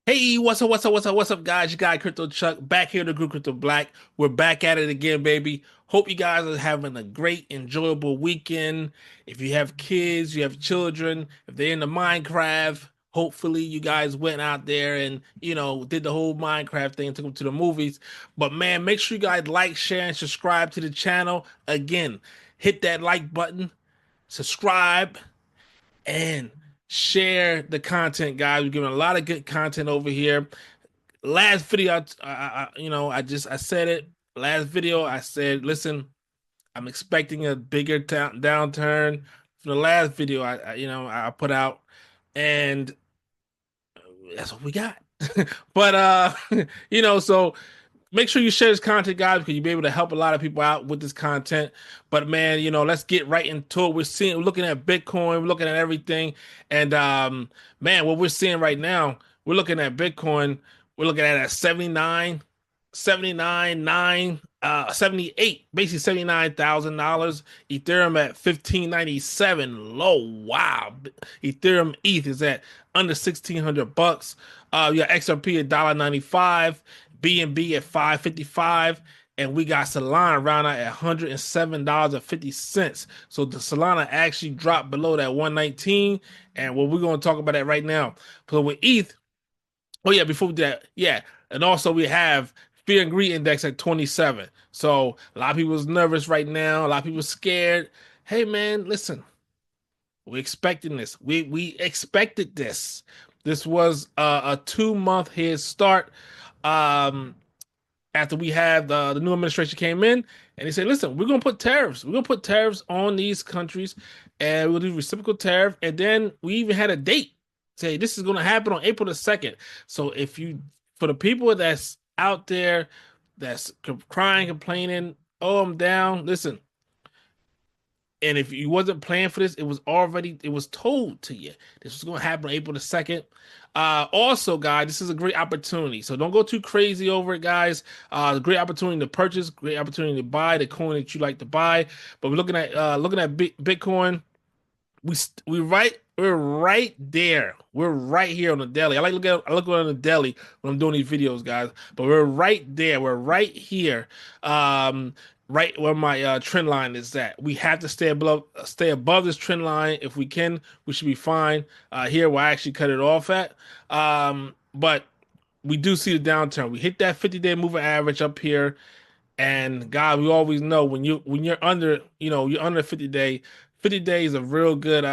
Hey, what's up, guys? You got Crypto Chuck back here to Group Crypto Black. We're back at it again, baby. Hope you guys are having a great, enjoyable weekend. If you have kids, you have children, if they're into Minecraft, hopefully you guys went out there and, did the whole Minecraft thing, took them to the movies. But man, make sure you guys like, share, and subscribe to the channel. Again, hit that like button, subscribe, and share the content, guys. We're giving a lot of good content over here. Last video, I said it. Last video, I said, listen, I'm expecting a bigger downturn from the last video I put out, and that's what we got. But so make sure you share this content, guys, because you'll be able to help a lot of people out with this content. But man, let's get right into it. We're looking at Bitcoin, we're looking at everything, and man, what we're seeing right now, we're looking at Bitcoin, we're looking at it at 79, 79, 9, 78, basically $79,000. Ethereum at 1597 low. Wow. Ethereum ETH is at under 1600 bucks. You got XRP at $1.95, BNB at 555, and we got Solana around at $107.50. So the Solana actually dropped below that 119, and we're going to talk about that right now. So with ETH, oh yeah, before we do that, yeah, and also we have Fear and Greed Index at 27. So a lot of people's nervous right now. A lot of people scared. Hey man, listen, we expecting this. We expected this. This was a 2 month head start. Um, After we had the new administration came in and they said, listen, we're gonna put tariffs. We're gonna put tariffs on these countries, and we'll do reciprocal tariff. And then we even had a date. Say this is gonna happen on April the 2nd. So for the people that's out there that's crying, complaining, oh, I'm down, listen. And if you wasn't planning for this, it was told to you. This was gonna happen on April the 2nd. Also, guys, this is a great opportunity. So don't go too crazy over it, guys. Great opportunity to purchase, great opportunity to buy the coin that you like to buy. But we're looking at Bitcoin. We're right there. We're right here on the daily. I look on the daily when I'm doing these videos, guys. But we're right there. We're right here. Right where my trend line is at. We have to stay above this trend line. If we can, we should be fine. Here where I actually cut it off at. But we do see the downturn. We hit that 50-day moving average up here. And God, we always know when you're under, you're under 50-day. 50 days of real good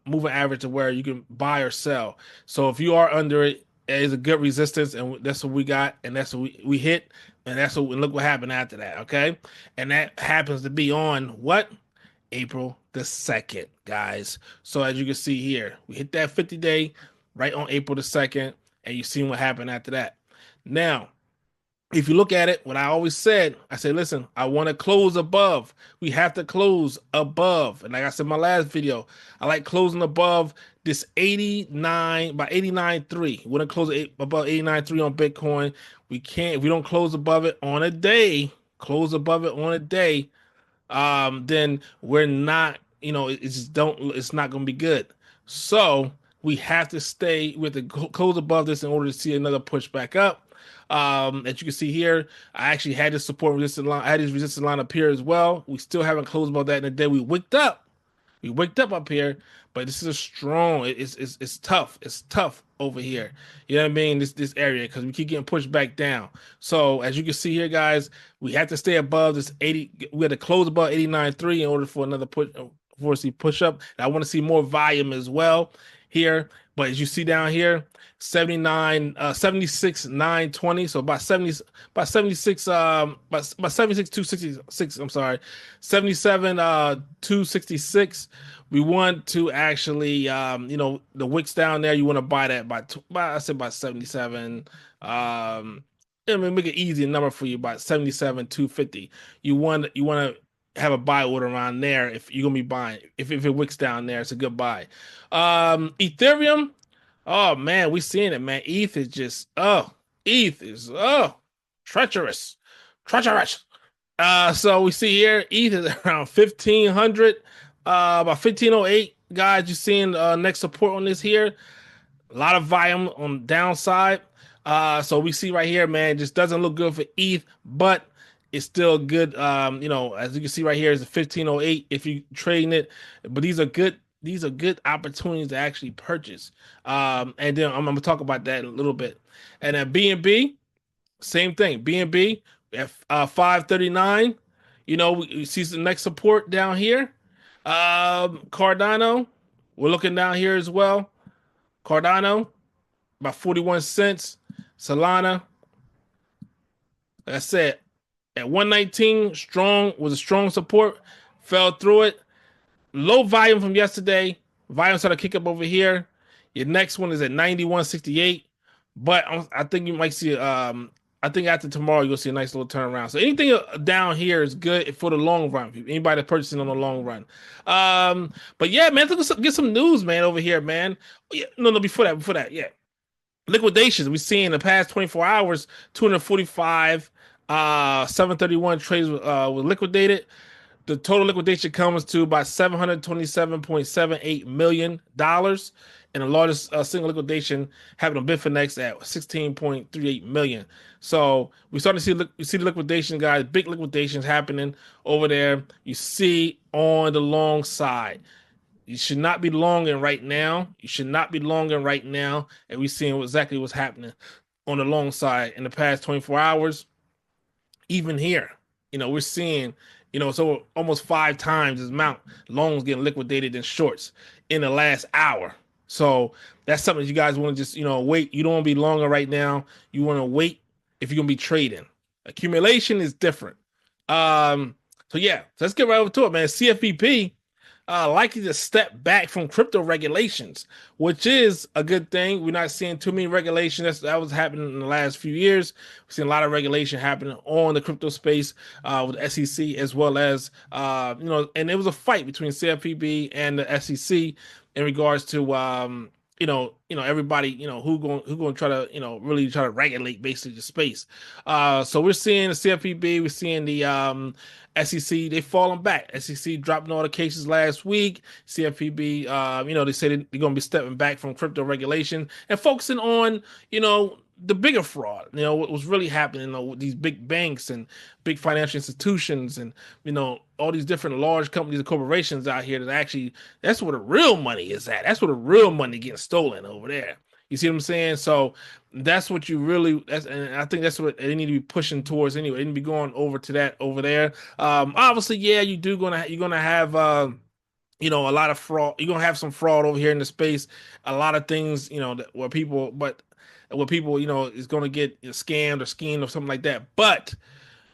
moving average to where you can buy or sell. So if you are under it, it is a good resistance, and that's what we got, and that's what we hit, and look what happened after that. Okay, and that happens to be on what? April the 2nd, guys. So as you can see here, we hit that 50-day right on April the 2nd, and you seen what happened after that. Now, if you look at it, what I always said, I said, listen, I want to close above. We have to close above. And like I said in my last video, I like closing above this 89 by 89.3. We want to close above 89.3 on Bitcoin. We can't, if we don't close above it on a day, then we're not, it's not going to be good. So we have to close above this in order to see another push back up. As you can see here, I actually had this support resistance line. I had this resistance line up here as well. We still haven't closed above that in the day. We wicked up. Up here, but this is a strong. It's tough. It's tough over here. You know what I mean? This area, because we keep getting pushed back down. So as you can see here, guys, we have to stay above this 80. We had to close above 89.3 in order for another push up. And I want to see more volume as well here. But as you see down here, 76 920, so about 76 about 76 266, I'm sorry, 77 266. We want to actually the wicks down there, you want to buy that by I said by 77. I mean, make it easy number for you, about 77 250. You want to have a buy order around there if you're gonna be buying. If it wicks down there, it's a good buy. Ethereum. Oh man, we seeing it, man. ETH is treacherous. Treacherous. So we see here ETH is around 1500, about 1508. Guys, you seeing next support on this here. A lot of volume on the downside. So we see right here, man, it just doesn't look good for ETH, but it's still good. As you can see right here, it's a 1508 if you trading it. But these are good opportunities to actually purchase. And then I'm gonna talk about that in a little bit. And then BNB, same thing. BNB at 539. We see the next support down here. Cardano, we're looking down here as well. Cardano, about 41 cents. Solana, like I said, at 119, strong was a strong support, fell through it. Low volume from yesterday. Volume started to kick up over here. Your next one is at 91.68. But I think you might see I think after tomorrow you'll see a nice little turnaround. So anything down here is good for the long run. Anybody that's purchasing on the long run. But yeah, man, let's get some news, man, over here, man. Oh, yeah, no, before that, yeah. Liquidations we see in the past 24 hours, 245, 731 trades were liquidated. The total liquidation comes to about $727.78 million, and the largest single liquidation happened on Bitfinex at 16.38 million. So we start to see the liquidation, guys. Big liquidations happening over there. You see on the long side. You should not be longing right now. You should not be longing right now. And we're seeing exactly what's happening on the long side in the past 24 hours. Even here, we're seeing, so almost five times as amount longs getting liquidated than shorts in the last hour. So that's something you guys want to just, wait. You don't want to be longer right now. You want to wait if you're going to be trading. Accumulation is different. So yeah, so let's get right over to it, man. CFPP likely to step back from crypto regulations, which is a good thing. We're not seeing too many regulations. That was happening in the last few years. We've seen a lot of regulation happening on the crypto space with the SEC as well as and it was a fight between CFPB and the SEC in regards to everybody, who going to try to, really try to regulate basically the space. So we're seeing the CFPB, we're seeing the SEC, they falling back. SEC dropping all the cases last week. CFPB, they say they're going to be stepping back from crypto regulation and focusing on, the bigger fraud, what was really happening, with these big banks and big financial institutions and, all these different large companies and corporations out here that actually, that's where the real money is at. That's where the real money getting stolen over there. You see what I'm saying? So that's what and I think that's what they need to be pushing towards anyway. They need to be going over to that over there. Obviously, yeah, you're gonna have a lot of fraud. You're gonna have some fraud over here in the space. A lot of things, where people, is gonna get scammed or schemed or something like that. But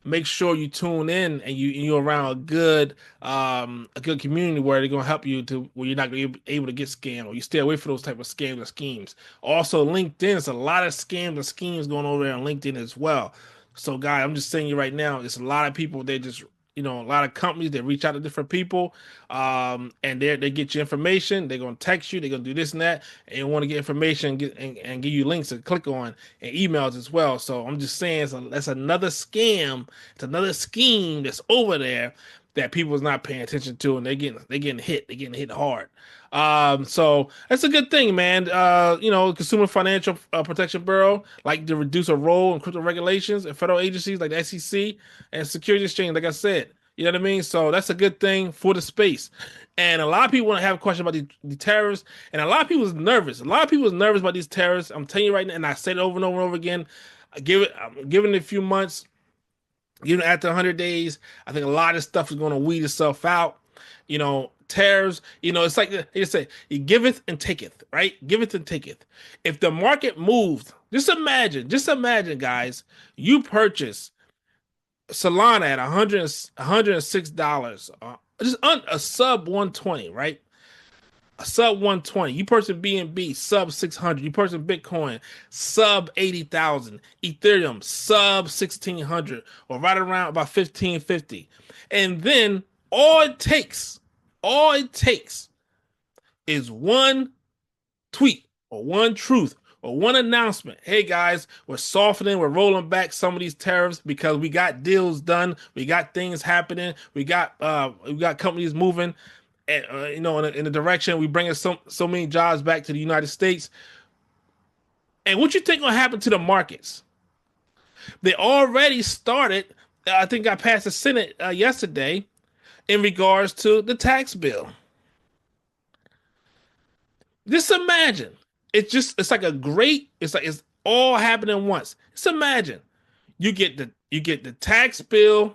make sure you tune in and you're around a good community where they're gonna help you to where you're not gonna be able to get scammed, or you stay away from those type of scams or schemes. Also, LinkedIn, there's a lot of scams and schemes going over there on LinkedIn as well. So, guys, I'm just saying you right now, it's a lot of people, they just a lot of companies that reach out to different people, and they get you information. They're gonna text you. They're gonna do this and that, and you want to get information, and give you links to click on and emails as well. So I'm just saying, that's another scam. It's another scheme that's over there that people's not paying attention to, and they're getting hit. They're getting hit hard. So that's a good thing, man. Consumer Financial Protection Bureau like to reduce a role in crypto regulations and federal agencies like the SEC and Security Exchange. Like I said, you know what I mean. So that's a good thing for the space. And a lot of people want to have a question about the tariffs, and a lot of people is nervous. A lot of people is nervous about these tariffs. I'm telling you right now, and I said it over and over and over again. I'm giving it a few months. Even after 100 days, I think a lot of stuff is going to weed itself out. Tariffs, it's like they say, you giveth and taketh, right? Giveth and taketh. If the market moved, just imagine, guys, you purchase Solana at $106, a sub 120, right? A sub 120. You purchase BNB sub 600. You purchase Bitcoin sub 80,000. Ethereum sub 1,600, or right around about 1,550. And then all it takes is one tweet or one truth or one announcement. Hey guys, we're softening, we're rolling back some of these tariffs because we got deals done, we got things happening, we got companies moving, in the direction we bringing so many jobs back to the United States. And what you think gonna happen to the markets? They already started. I think I passed the Senate yesterday in regards to the tax bill. Just imagine. It's like a great. It's like it's all happening once. Just imagine you get the tax bill,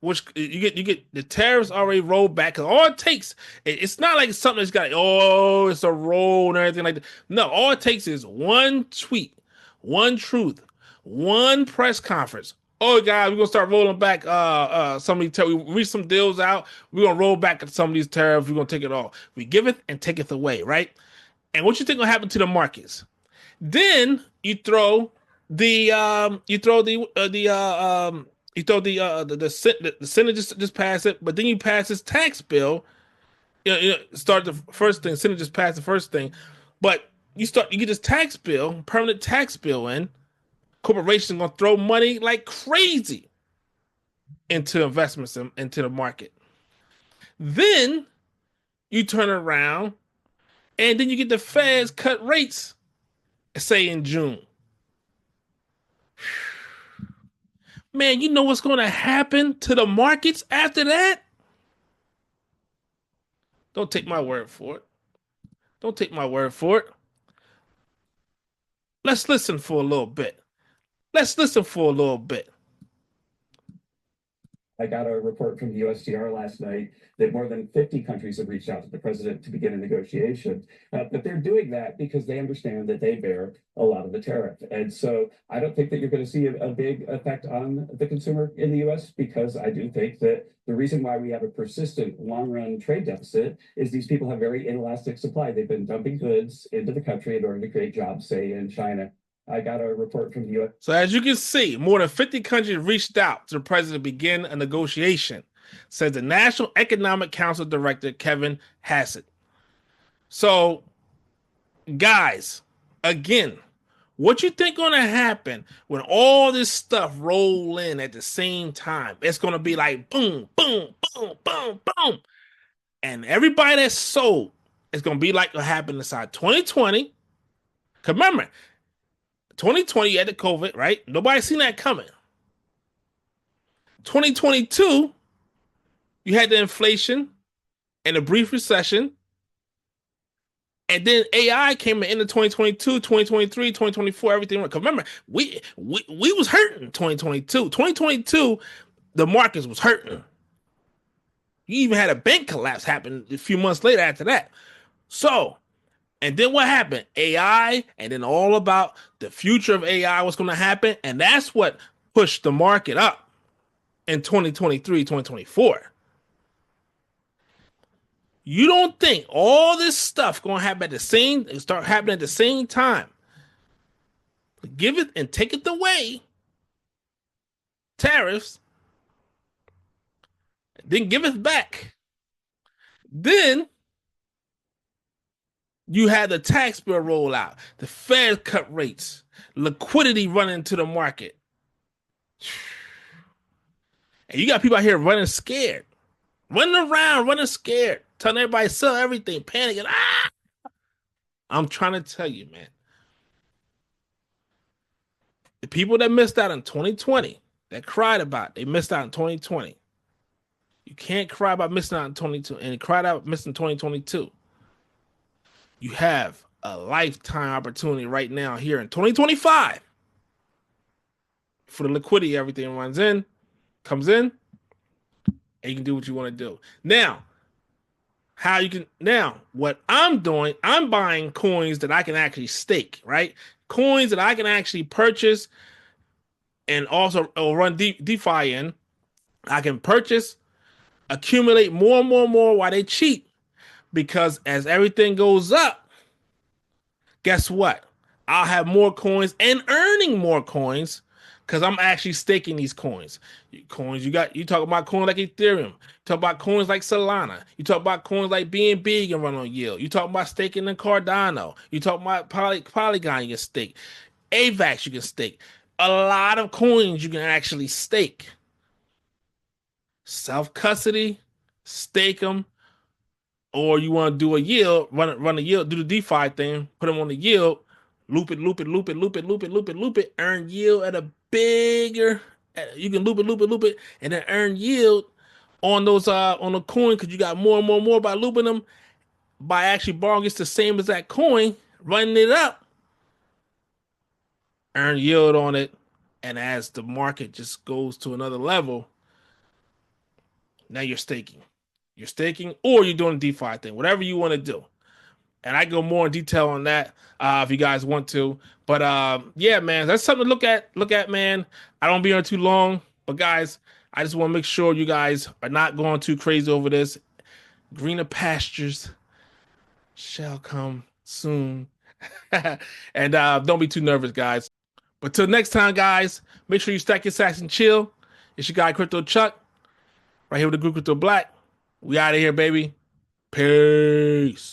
which you get the tariffs already rolled back. Cause all it takes, it's not like something that's got it's a roll and everything like that. No, all it takes is one tweet, one truth, one press conference. Oh guys, we're gonna start rolling back some of these we reach some deals out. We're gonna roll back some of these tariffs, we're gonna take it all. We giveth and taketh away, right? And what you think will happen to the markets? Then you throw the you throw the Senate just passed it, but then you pass this tax bill. Start the first thing. Senate just passed the first thing, but you get this tax bill, permanent tax bill in. Corporations gonna throw money like crazy into investments into the market. Then you turn around and then you get the Feds cut rates, say in June. Man, you know what's going to happen to the markets after that? Don't take my word for it. Don't take my word for it. Let's listen for a little bit. Let's listen for a little bit. I got a report from the USTR last night that more than 50 countries have reached out to the president to begin a negotiation. But they're doing that because they understand that they bear a lot of the tariff. And so I don't think that you're going to see a big effect on the consumer in the US, because I do think that the reason why we have a persistent long run trade deficit is these people have very inelastic supply. They've been dumping goods into the country in order to create jobs, say in China. I got a report from the U.S. So as you can see, more than 50 countries reached out to the president to begin a negotiation, says the National Economic Council Director Kevin Hassett. So, guys, again, what you think gonna happen when all this stuff roll in at the same time? It's gonna be like boom, boom, boom, boom, boom, and everybody that's sold is gonna be like what happened inside 2020. Cause remember, 2020, you had the COVID, right? Nobody seen that coming. 2022, you had the inflation and a brief recession. And then AI came in the 2022, 2023, 2024, everything. Because remember, we was hurting 2022. 2022, the markets was hurting. You even had a bank collapse happen a few months later after that. So, and then what happened? AI, and then all about the future of AI, what's going to happen. And that's what pushed the market up in 2023, 2024. You don't think all this stuff going to happen start happening at the same time? Give it and take it away. Tariffs. Then give it back. Then you had the tax bill roll out, the Fed cut rates, liquidity running into the market. And you got people out here running scared, running around, running scared, telling everybody sell everything, panicking. I'm trying to tell you, man. The people that missed out in 2020, that cried about, they missed out in 2020. You can't cry about missing out in 22 and cry out missing 2022. You have a lifetime opportunity right now here in 2025 for the liquidity. Everything comes in, and you can do what you want to do. Now, what I'm doing, I'm buying coins that I can actually stake, right? Coins that I can actually purchase and also run DeFi in. I can purchase, accumulate more and more and more while they cheap. Because as everything goes up, guess what? I'll have more coins and earning more coins because I'm actually staking these coins. You talk about coins like Ethereum. You talk about coins like Solana. You talk about coins like BNB you can run on yield. You talk about staking in Cardano. You talk about Polygon you can stake. AVAX you can stake. A lot of coins you can actually stake. Self-custody, stake them, or you want to do a yield, run a yield, do the DeFi thing, put them on the yield, loop it, loop it, loop it, loop it, loop it, loop it, loop it, earn yield at a bigger. You can loop it, loop it, loop it, and then earn yield on those on the coin because you got more and more and more by looping them by actually borrowing it's the same as that coin, running it up, earn yield on it, and as the market just goes to another level, now you're staking. You're staking, or you're doing a DeFi thing, whatever you want to do. And I go more in detail on that if you guys want to. But yeah, man, that's something to look at. Look at, man. I don't be on too long, but guys, I just want to make sure you guys are not going too crazy over this. Greener pastures shall come soon, and don't be too nervous, guys. But till next time, guys, make sure you stack your sats and chill. It's your guy Crypto Chuck, right here with the group Crypto Black. We out of here, baby. Peace.